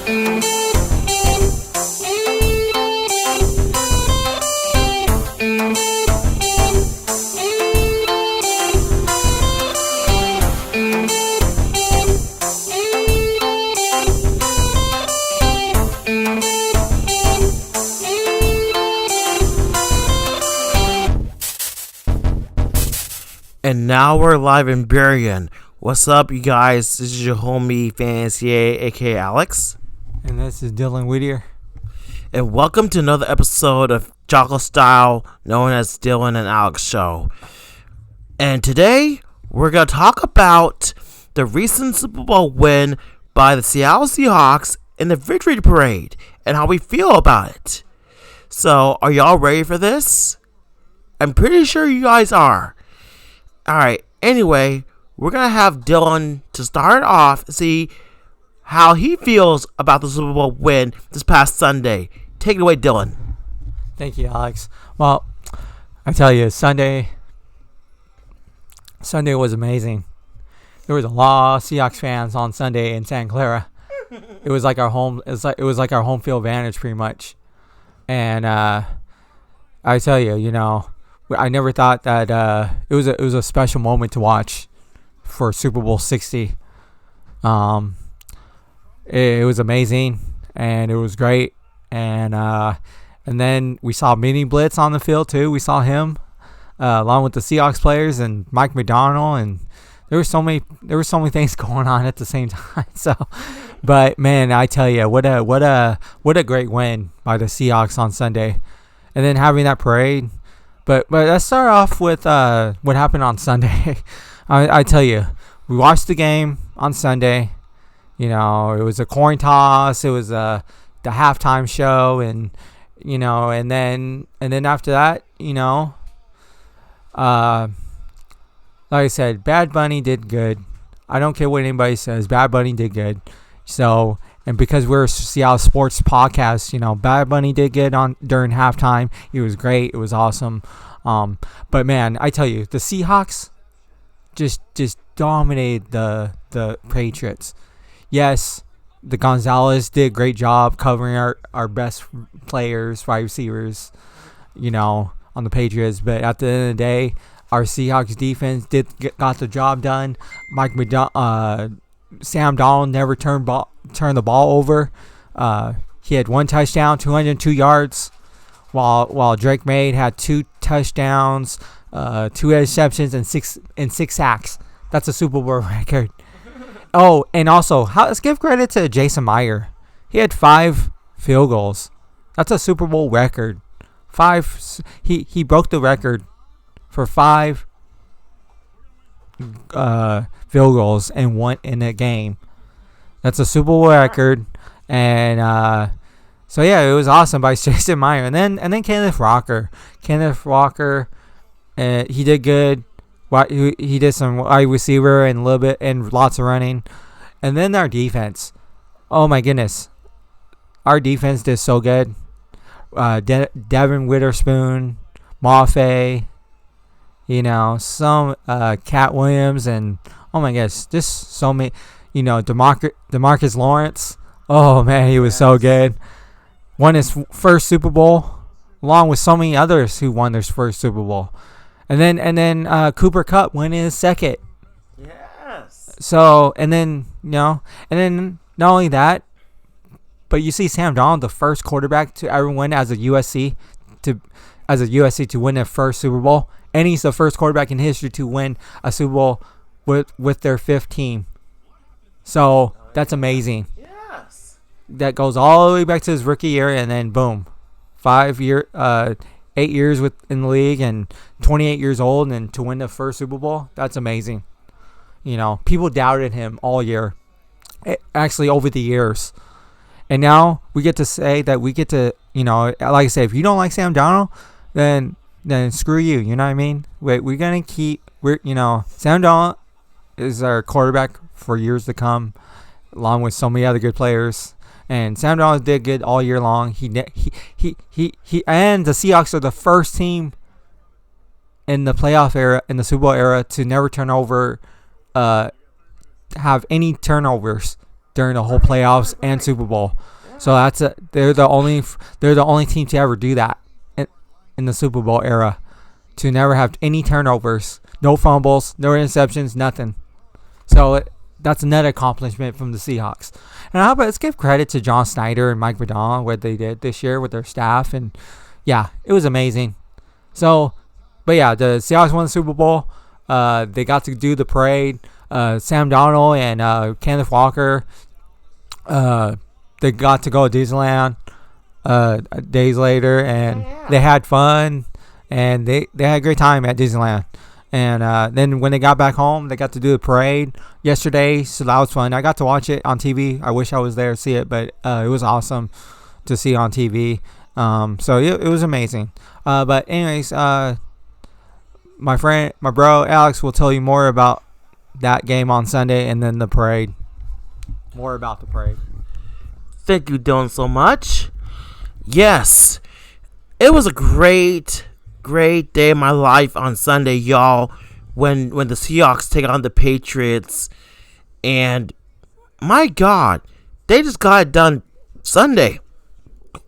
And now we're live in Berrien. What's up, you guys? This is your homie Fancy aka Alex. And this is Dillon Whittier. And welcome to another episode of Jocko Style, known as Dillon and Alex Show. And today, we're going to talk about the recent Super Bowl win by the Seattle Seahawks in the Victory Parade and how we feel about it. So, are y'all ready for this? I'm pretty sure you guys are. Alright, anyway, we're going to have Dillon to start off and see how he feels about the Super Bowl win this past Sunday. Take it away, Dillon. Thank you, Alex. Well, I tell you, Sunday was amazing. There was a lot of Seahawks fans on Sunday in Santa Clara. It was like our home. It was like our home field advantage, pretty much. And I tell you, I never thought that it was a special moment to watch for Super Bowl 60. It was amazing and it was great, and then we saw Mini Blitz on the field too. We saw him along with the Seahawks players and Mike McDonald, and there were so many things going on at the same time. So, but man, I tell you, what a great win by the Seahawks on Sunday, and then having that parade. But let's start off with what happened on Sunday. I tell you, we watched the game on Sunday. It was a coin toss. It was the halftime show, and then after that, like I said, Bad Bunny did good. I don't care what anybody says. Bad Bunny did good. So, and because we're a Seattle sports podcast, Bad Bunny did good during halftime. It was great. It was awesome. But man, I tell you, the Seahawks just dominated the Patriots. Yes, the Gonzalez did a great job covering our best players, wide receivers, on the Patriots. But at the end of the day, our Seahawks defense got the job done. Sam Darnold never turned the ball over. He had one touchdown, 202 yards, while Drake May had 2 touchdowns, 2 interceptions, and six sacks. That's a Super Bowl record. Oh, and also, let's give credit to Jason Meyer. He had 5 field goals. That's a Super Bowl record. 5. He broke the record for 5 field goals and 1 in a game. That's a Super Bowl record, and so yeah, it was awesome by Jason Meyer. And then Kenneth Walker, he did good. He did some wide receiver and a little bit and lots of running. And then our defense, oh my goodness, our defense did so good. Devin Witherspoon, Mafe, some Cat Williams, and oh my gosh, just so many. Demarcus Lawrence. Oh man, he was so good. Won his first Super Bowl, along with so many others who won their first Super Bowl. And then Cooper Kupp won his second. Yes. So, and then not only that, but you see Sam Darnold, the first quarterback to ever win as a USC to win their first Super Bowl, and he's the first quarterback in history to win a Super Bowl with their 5th team. So that's amazing. Yes. That goes all the way back to his rookie year, and then boom, 8 years in the league and 28 years old, and to win the first Super Bowl, that's amazing. People doubted him all year, actually over the years. And now we get to say that we get to, like I say, if you don't like Sam Darnold, then screw you. You know what I mean? Sam Darnold is our quarterback for years to come, along with so many other good players. And Sam Darnold did good all year long. He and the Seahawks are the first team in the playoff era, in the Super Bowl era, to never turn over, have any turnovers during the whole playoffs and Super Bowl. So they're the only team to ever do that in the Super Bowl era, to never have any turnovers, no fumbles, no interceptions, nothing. So that's another accomplishment from the Seahawks. And let's give credit to John Snyder and Mike Macdonald, what they did this year with their staff. And yeah, it was amazing. So, but yeah, the Seahawks won the Super Bowl. They got to do the parade. Sam Darnold and Kenneth Walker, they got to go to Disneyland days later, and they had fun, and they had a great time at Disneyland. And then when they got back home, they got to do the parade yesterday, so that was fun. I got to watch it on TV. I wish I was there to see it, but it was awesome to see on TV. So it was amazing. But anyways, my bro Alex will tell you more about that game on Sunday and then the parade. More about the parade. Thank you, Dillon, so much. Yes, it was a great day of my life on Sunday, y'all, when the Seahawks take on the Patriots. And my God, they just got it done Sunday.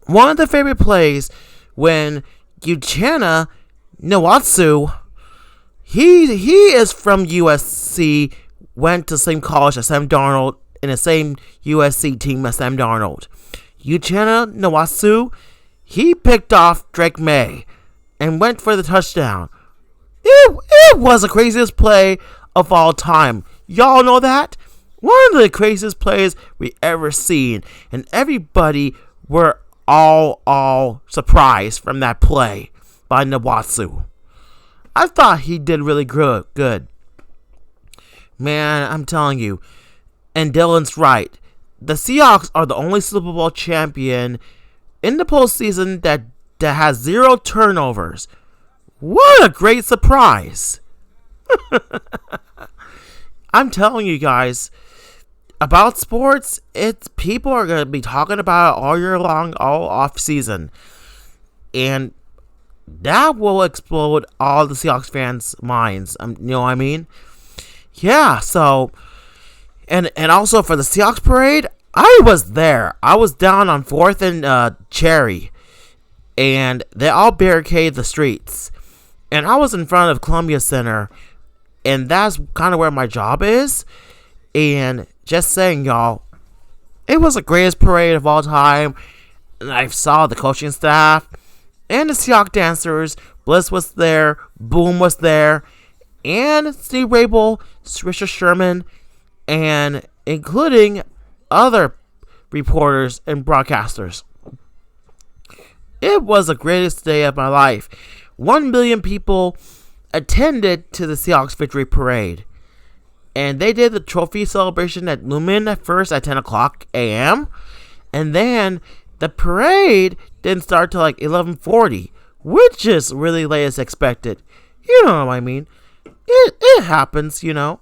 One of the favorite plays when Uchenna Nwatsu, he is from USC, went to the same college as Sam Darnold, in the same USC team as Sam Darnold. Uchenna Nwatsu, he picked off Drake May and went for the touchdown. It was the craziest play of all time. Y'all know that? One of the craziest plays we ever seen. And everybody were all surprised from that play by Nwatsu. I thought he did really good. Man, I'm telling you. And Dillon's right. The Seahawks are the only Super Bowl champion in the postseason that has 0 turnovers. What a great surprise. I'm telling you guys, about sports, people are going to be talking about it all year long, all off season. And that will explode all the Seahawks fans' minds. You know what I mean? Yeah, so, and also for the Seahawks parade, I was there. I was down on 4th and Cherry, and they all barricaded the streets. And I was in front of Columbia Center, and that's kind of where my job is. And just saying, y'all, it was the greatest parade of all time. And I saw the coaching staff and the Seahawks dancers. Bliss was there, Boom was there, and Steve Rabel, Richard Sherman, and including other reporters and broadcasters. It was the greatest day of my life. 1 million people attended to the Seahawks victory parade. And they did the trophy celebration at Lumen at first at 10 o'clock a.m. And then the parade didn't start till like 11:40, which is really late as expected. You know what I mean? It happens, you know.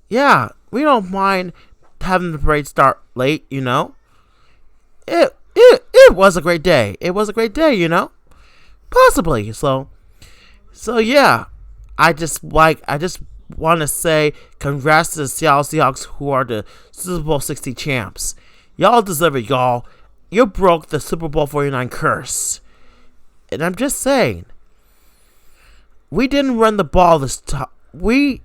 Yeah, we don't mind having the parade start late, you know. It was a great day. It was a great day, you know. Possibly. So yeah, I just want to say congrats to the Seattle Seahawks, who are the Super Bowl 60 champs. Y'all deserve it, y'all. You broke the Super Bowl 49 curse. And I'm just saying, we didn't run the ball this time. We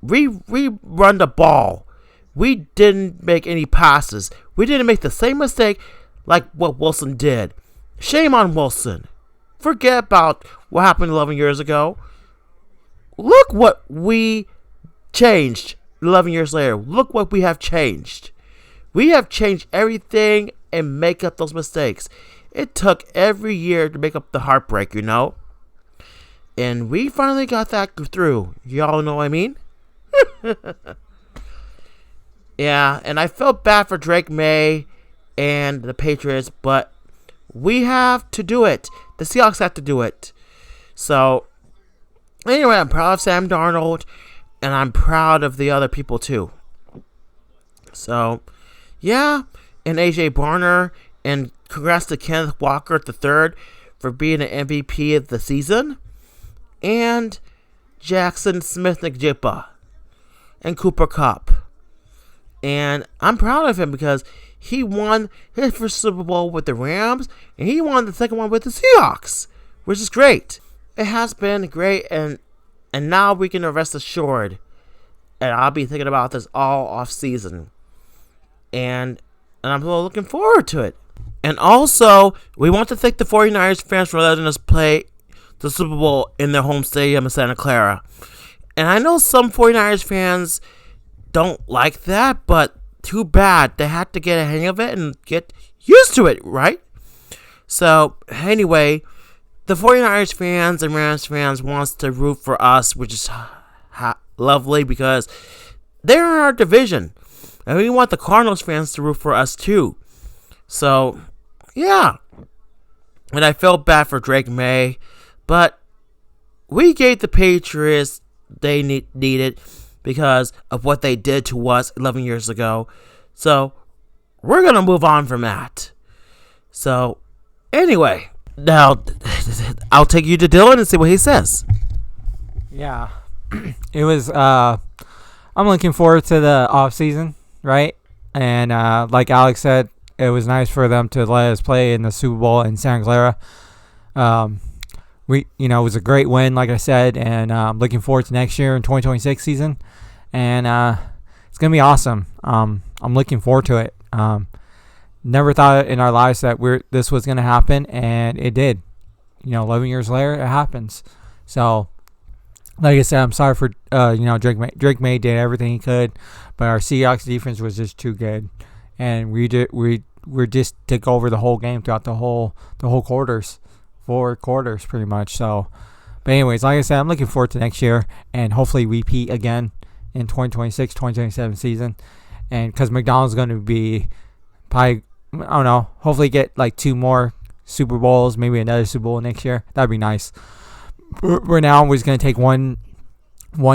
run the ball. We didn't make any passes. We didn't make the same mistake like what Wilson did. Shame on Wilson. Forget about what happened 11 years ago. Look what we changed 11 years later. Look what we have changed. We have changed everything and make up those mistakes. It took every year to make up the heartbreak, you know. And we finally got that through. Y'all know what I mean? Yeah, and I felt bad for Drake May and the Patriots, but we have to do it. The Seahawks have to do it. So, anyway, I'm proud of Sam Darnold, and I'm proud of the other people too. So, yeah, and AJ Barner, and congrats to Kenneth Walker III for being an MVP of the season, and Jackson Smith-Njigba, and Cooper Kupp. And I'm proud of him because he won his first Super Bowl with the Rams, and he won the second one with the Seahawks, which is great. It has been great, and now we can rest assured, and I'll be thinking about this all off season, and I'm really looking forward to it. And also, we want to thank the 49ers fans for letting us play the Super Bowl in their home stadium in Santa Clara. And I know some 49ers fans don't like that, but too bad. They had to get a hang of it and get used to it, right? So, anyway, the 49ers fans and Rams fans wants to root for us, which is lovely because they're in our division. And we want the Cardinals fans to root for us too. So, yeah. And I felt bad for Drake May, but we gave the Patriots they needed because of what they did to us 11 years ago. So, we're going to move on from that. So, anyway, now I'll take you to Dillon and see what he says. Yeah. It was, I'm looking forward to the off season, right? And like Alex said, it was nice for them to let us play in the Super Bowl in Santa Clara. It was a great win, like I said, and I'm looking forward to next year in 2026 season. And it's going to be awesome. I'm looking forward to it. Never thought in our lives that this was going to happen, and it did. 11 years later, it happens. So, like I said, I'm sorry for Drake May did everything he could, but our Seahawks defense was just too good, and we just took over the whole game throughout the whole quarters, 4 quarters pretty much. So, but anyways, like I said, I'm looking forward to next year and hopefully repeat again in 2026, 2027 season, and because McDonald's going to be probably, I don't know, hopefully get like 2 more Super Bowls, maybe another Super Bowl next year. That'd be nice. Right now, we're just going to take one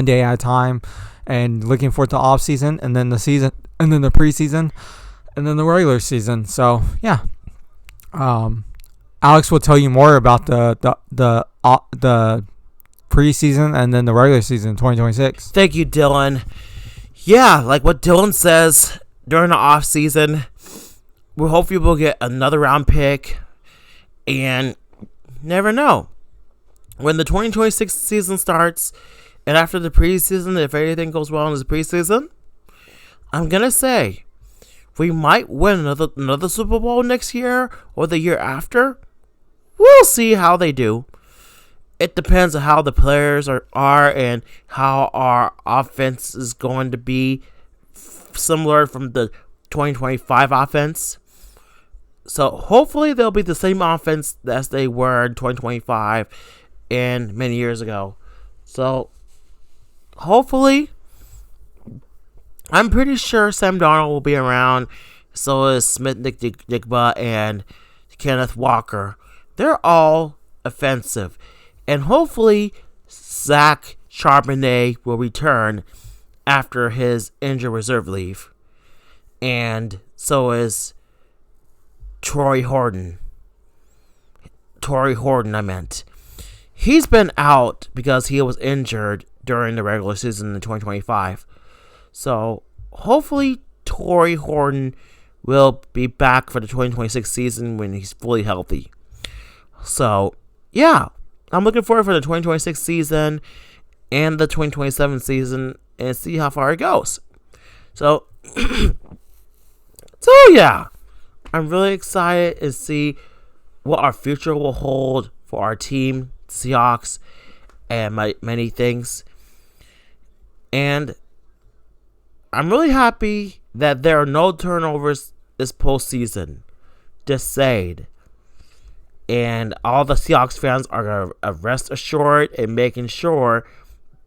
day at a time and looking forward to off season and then the season and then the preseason and then the regular season. So, yeah. Alex will tell you more about the preseason and then the regular season 2026. Thank you, Dillon. Yeah, like what Dillon says, during the off season, we hopefully we'll get another round pick, and never know. When the 2026 season starts, and after the preseason, if anything goes well in the preseason, I'm going to say we might win another Super Bowl next year or the year after. We'll see how they do. It depends on how the players are and how our offense is going to be similar from the 2025 offense. So hopefully they'll be the same offense as they were in 2025 and many years ago. So hopefully, I'm pretty sure Sam Darnold will be around. So is Smith-Njigba and Kenneth Walker. They're all offensive. And hopefully Zach Charbonnet will return after his injured reserve leave. And so is Troy Horton, I meant. He's been out because he was injured during the regular season in 2025. So, hopefully, Torrey Horton will be back for the 2026 season when he's fully healthy. So, yeah, I'm looking forward for the 2026 season and the 2027 season and see how far it goes. So, yeah, I'm really excited to see what our future will hold for our team, Seahawks, and many things. And I'm really happy that there are no turnovers this postseason. Just saying. And all the Seahawks fans are going to rest assured and making sure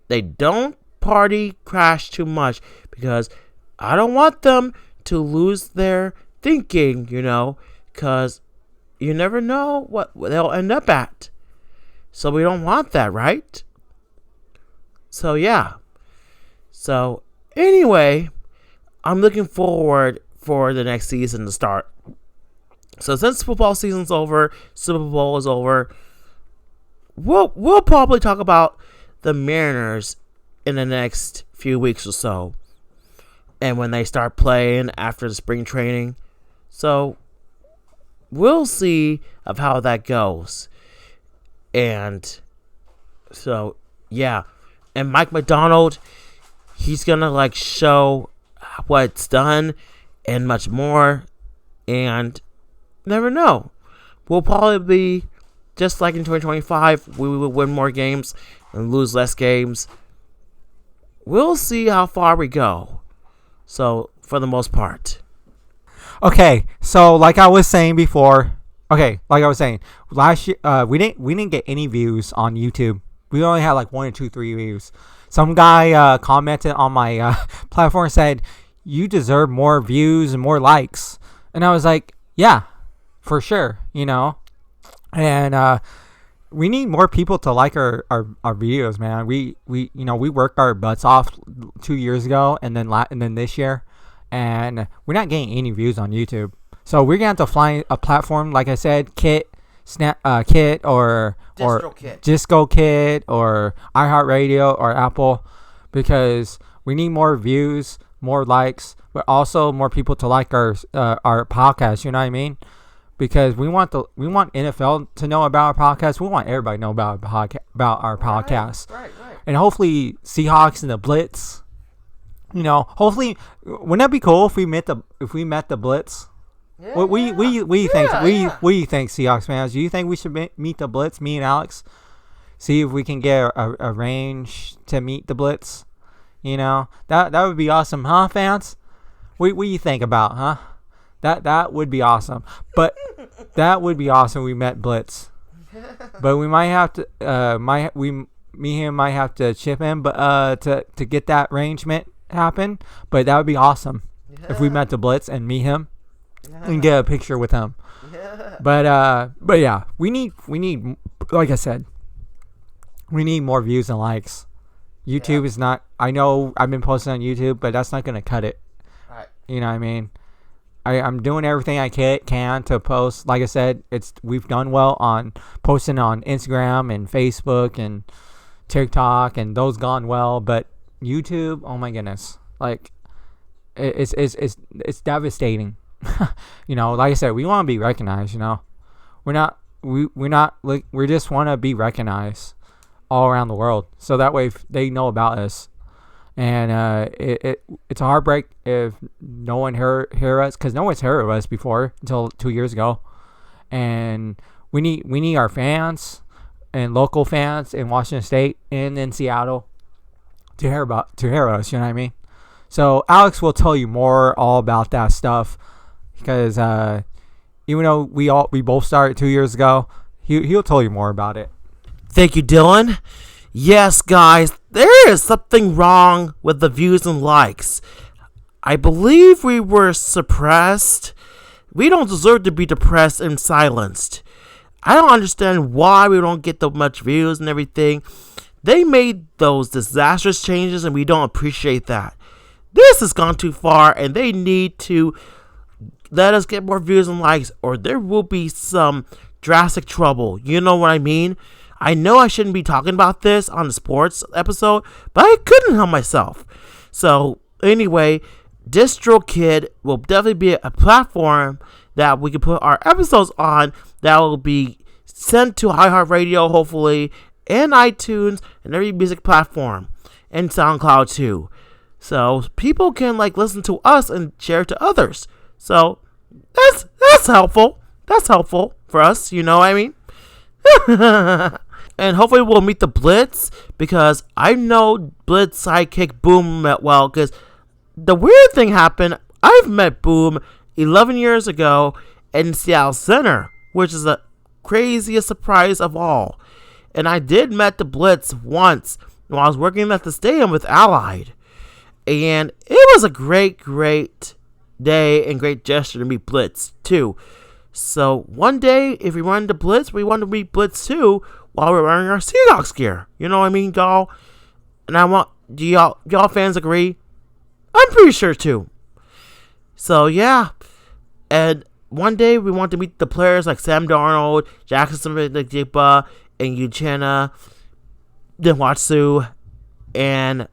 they don't party crash too much, because I don't want them to lose their thinking, because you never know what they'll end up at. So we don't want that, right? So, yeah. So, anyway, I'm looking forward for the next season to start. So, since football season's over, Super Bowl is over, we'll probably talk about the Mariners in the next few weeks or so. and when they start playing after the spring training. So we'll see of how that goes. And so, yeah. And Mike McDonald, he's going to show what's done and much more. And never know. We'll probably be just like in 2025. We will win more games and lose less games. We'll see how far we go. So, for the most part. Okay, so like I was saying before, last year we didn't get any views on YouTube. We only had 1 or 2, 3 views. Some guy commented on my platform and said, "You deserve more views and more likes." And I was like, "Yeah, for sure, And we need more people to like our videos, man. We worked our butts off 2 years ago, and then this year, and we're not getting any views on YouTube. So we're gonna have to find a platform, like I said, Kit or Disco Kit or iHeartRadio or Apple, because we need more views, more likes, but also more people to like our podcast. You know what I mean? Because we want NFL to know about our podcast. We want everybody to know about our podcast. Right. And hopefully Seahawks and the Blitz. Hopefully, wouldn't that be cool if we met the Blitz? Yeah, what do you think? What do you think, Seahawks fans? Do you think we should meet the Blitz? Me and Alex, see if we can get a range to meet the Blitz. That would be awesome, huh, fans? What do you think about, huh? That would be awesome. But that would be awesome. We met Blitz, but we might have to me and him might have to chip in, but to get that arrangement happen. But that would be awesome if we met the Blitz and meet him and get a picture with him. But yeah, we need like I said, we need more views and likes. YouTube is not. I know I've been posting on YouTube, but that's not gonna cut it. Right. You know what I mean? I'm doing everything I can to post. Like I said, we've done well on posting on Instagram and Facebook and TikTok, and those gone well. But YouTube, oh my goodness, it's devastating. Like I said, we want to be recognized. We just want to be recognized all around the world, so that way they know about us. And it's a heartbreak if no one hear us, because no one's heard of us before until 2 years ago. And we need our fans and local fans in Washington State and in Seattle to hear us. You know what I mean? So Alex will tell you all about that stuff, because even though we both started 2 years ago, he'll tell you more about it. Thank you, Dillon. Yes, guys, there is something wrong with the views and likes. I believe we were suppressed. We don't deserve to be depressed and silenced. I don't understand why we don't get that much views and everything. They made those disastrous changes, and we don't appreciate that. This has gone too far, and they need to let us get more views and likes, or there will be some drastic trouble. You know what I mean? I know I shouldn't be talking about this on the sports episode, but I couldn't help myself. So, anyway, DistroKid will definitely be a platform that we can put our episodes on that will be sent to iHeartRadio, hopefully, and iTunes, and every music platform, and SoundCloud too. So, people can listen to us and share it to others. So, that's helpful. That's helpful for us, you know what I mean? And hopefully we'll meet the Blitz, because I know Blitz sidekick Boom met well, because the weird thing happened. I've met Boom 11 years ago in Seattle Center, which is the craziest surprise of all. And I did met the Blitz once while I was working at the stadium with Allied. And it was a great day and great gesture to meet Blitz too. So one day, if we run into Blitz, we want to meet Blitz too while we're wearing our Seahawks gear. You know what I mean, y'all? And do y'all fans agree? I'm pretty sure too. So yeah, and one day we want to meet the players like Sam Darnold, Jackson Smith-Njigba, and Uchenna Nwatsu, and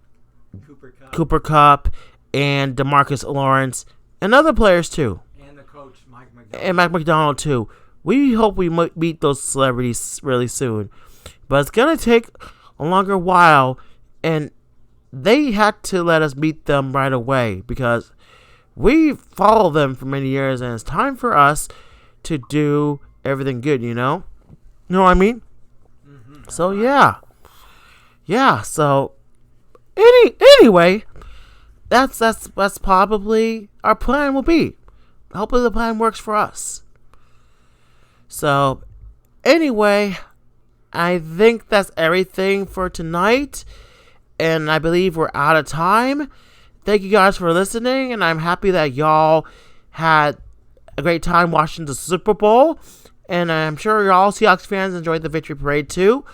Cooper Kupp, and DeMarcus Lawrence and other players too. And the coach, Mike McDonald. And Mike McDonald too. We hope we might meet those celebrities really soon. But it's going to take a longer while, and they had to let us meet them right away because we follow them for many years, and it's time for us to do everything good, you know? You know what I mean? Mm-hmm. So, yeah. Yeah, so anyway, that's probably our plan will be. Hopefully the plan works for us. So, anyway, I think that's everything for tonight. And I believe we're out of time. Thank you guys for listening. And I'm happy that y'all had a great time watching the Super Bowl. And I'm sure y'all Seahawks fans enjoyed the victory parade too.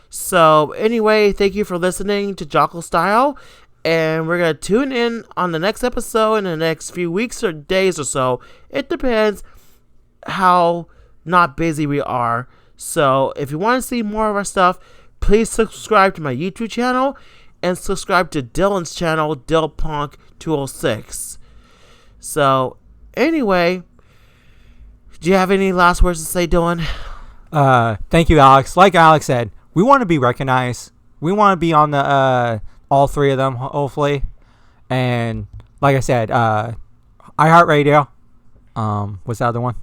So, anyway, thank you for listening to Jockle Style. And we're going to tune in on the next episode in the next few weeks or days or so. It depends how not busy we are. So if you want to see more of our stuff, please subscribe to my YouTube channel and subscribe to Dillon's channel, DillPunk206. So anyway, do you have any last words to say, Dillon? Thank you, Alex. Like Alex said, we want to be recognized. We want to be on the all three of them, hopefully. And like I said, iHeartRadio. What's the other one?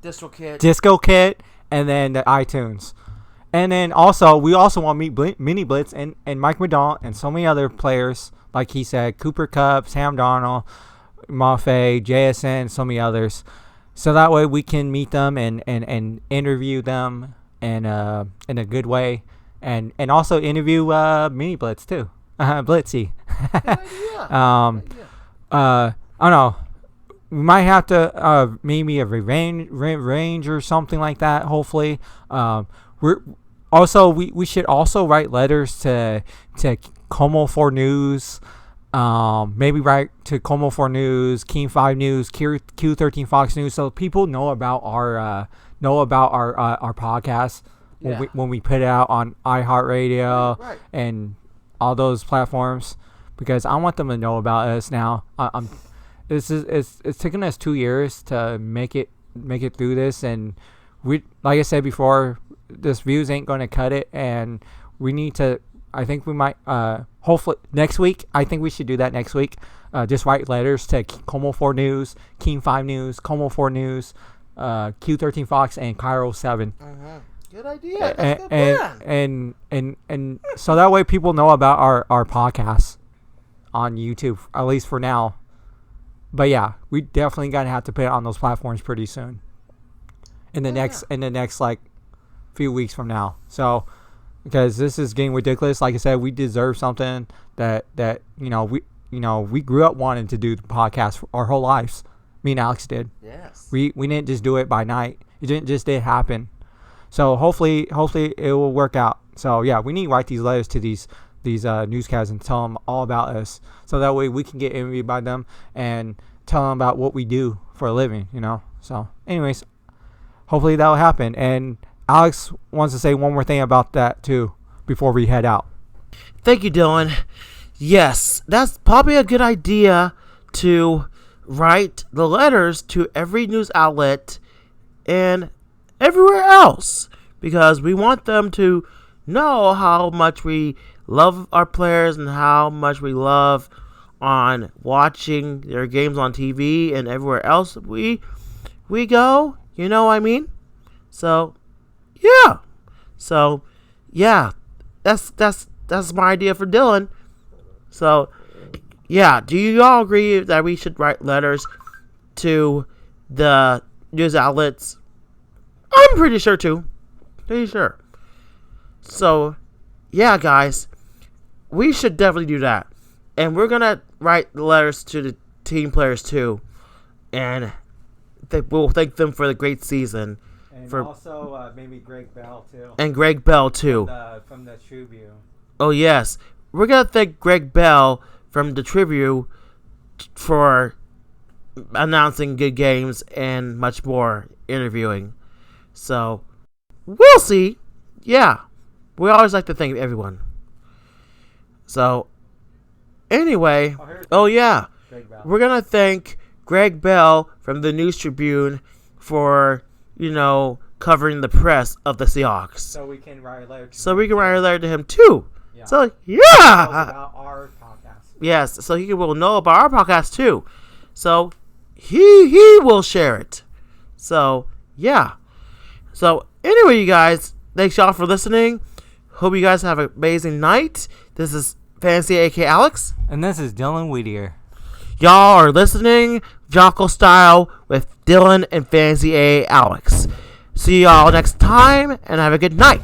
DistroKid, and then the iTunes. And then also, we also want to meet Mini Blitz and Mike McDonald and so many other players, like he said, Cooper Kupp, Sam Darnold, Maffei, JSN, so many others. So that way we can meet them and interview them in a good way. And also interview Mini Blitz too. Blitzy. I don't know. We might have to maybe a range or something like that. Hopefully, we should also write letters to Como 4 News. Maybe write to Como 4 News, King 5 News, Q13 Fox News, so people know about our podcast when we put it out on iHeartRadio and all those platforms, because I want them to know about us now. It's taken us 2 years to make it through this, and we, like I said before, this views ain't going to cut it, and we need to. I think we might hopefully next week. I think we should do that next week. Just write letters to Como 4 News, King 5 News, Como 4 News, Q13 Fox, and Cairo 7. Good idea. That's a good plan. And so that way people know about our podcast on YouTube, at least for now. But yeah, we definitely gonna have to put it on those platforms pretty soon. In the next like few weeks from now. So because this is getting ridiculous. Like I said, we deserve something that we grew up wanting to do the podcast our whole lives. Me and Alex did. Yes. We didn't just do it by night. It didn't just happen. So hopefully it will work out. So yeah, we need to write these letters to these newscasts and tell them all about us. So that way we can get interviewed by them and tell them about what we do for a living, So anyways, hopefully that will happen. And Alex wants to say one more thing about that too before we head out. Thank you, Dillon. Yes, that's probably a good idea to write the letters to every news outlet and everywhere else, because we want them to know how much we love our players and how much we love on watching their games on TV and everywhere else we go. You know what I mean? So yeah, that's my idea for Dillon. So yeah, do you all agree that we should write letters to the news outlets? I'm pretty sure too. Pretty sure. So yeah, guys, we should definitely do that. And we're going to write letters to the team players too. And we'll thank them for the great season. And also maybe Greg Bell too. And Greg Bell too. From the Tribune. Oh yes. We're going to thank Greg Bell from the Tribune for announcing good games and much more interviewing. So we'll see. Yeah. We always like to thank everyone. So, anyway. Oh, here's Oh, yeah. Greg Bell. We're going to thank Greg Bell from the News Tribune for, covering the press of the Seahawks. So we can write a letter to him, too. Yeah. So, yeah. About our podcast. Yes, so he will know about our podcast, too. So, he will share it. So, yeah. So, anyway, you guys, thanks y'all for listening. Hope you guys have an amazing night. This is Fancy AK Alex. And this is Dillon Whittier. Y'all are listening Jocko Style with Dillon and Fancy A Alex. See y'all next time and have a good night.